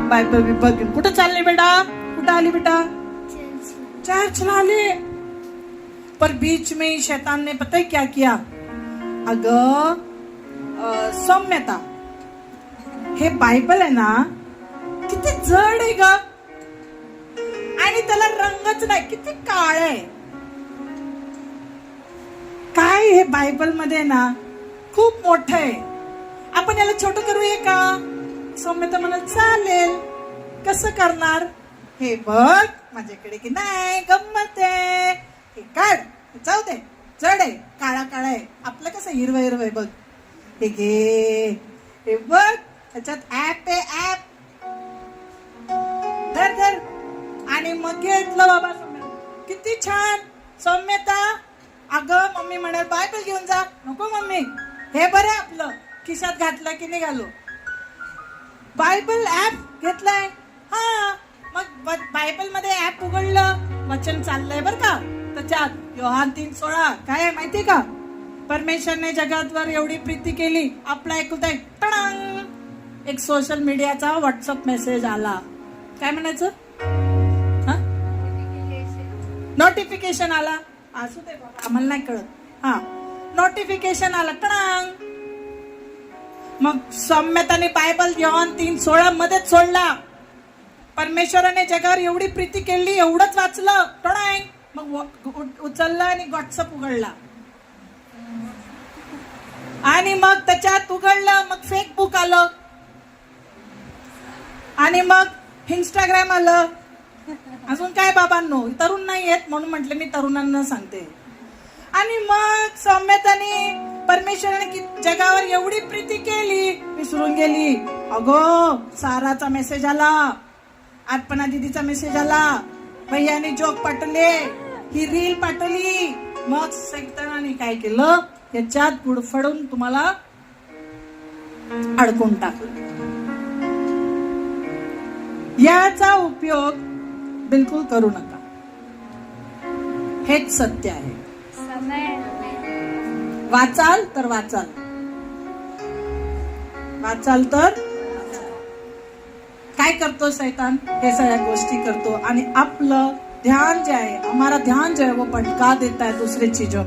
Bible विभाग घेऊन कुठं चालले बेटा? कुठं आली बेटा? चर्चला आले. पर बीच में शैतान ने पता है क्या किया? अगं सौम्यता, हे बायबल आहे ना किती जड आहे ग, आणि त्याला रंगच नाही, किती काळ आहे. काय हे बायबल मध्ये ना खूप मोठं आहे. आपण याला छोटं करूया का? सौम्यता म्हणाल चालेल. कसं करणार? हे बघ माझ्याकडे की नाही गंमत आहे. हे काढ, जाऊ दे, जड आहे, काळा काळा आहे. आपलं कसं हिरवं हिरवं आहे बघ. हे घे, हे बघ त्याच्यात ऍप आहे, ऍप धर धर. आणि मग घेतलं बाबा सौम्यता. किती छान. सौम्यता अगं मम्मी म्हणे बायबल घेऊन जा. नको मम्मी, हे बरं आपलं खिशात घातलं की निघालो. बायबल ऍप घेतलाय. हा, मग बायबल मध्ये ऍप उघडलं, वचन चाललंय बर का. त्याच्यात योहान 3:16 काय आहे माहितीये का? परमेश्वरने जगातवर एवढी प्रीती केली. आपला ऐकूताय टणांग एक सोशल मीडियाचा व्हॉट्सअप मेसेज आला. काय म्हणायचं? नोटिफिकेशन आला. असू दे बाबा, आम्हाला नाही कळत. हा, नोटिफिकेशन आला टणांग. मग सौम्यताने बायबल योहान 3:16 मध्येच सोडला. परमेश्वराने जगावर एवढी प्रीती केली, एवढंच वाचलं टणांग. मग उचलला आणि व्हॉट्सअप उघडला, आणि मग त्याच्यात उघडलं, मग फेसबुक आलं, आणि मग इंस्टाग्राम आलं. अजून काय बाबांनो, तरुण नाही येत म्हणून म्हटलं मी तरुणांना सांगते. आणि मग सौम्यताने परमेश्वराने जगावर एवढी प्रीती केली, विसरून गेली. अगो साराचा मेसेज आला, अर्पणा दीदीचा मेसेज आला, भैयाने जोक पाठवले, ही रील पाठवली. मग सैतानाने काय केलं? याच्यात गुडफडून तुम्हाला अडकून टाकलं. याचा उपयोग बिलकुल करू नका. हेच सत्य आहे. वाचाल तर वाचाल, वाचाल तर काय करतो शैतान? हे सगळ्या गोष्टी करतो, आणि आपलं ध्यान जे आहे, हमारा ध्यान जो है वो भटका देता है दूसरे चीजों में.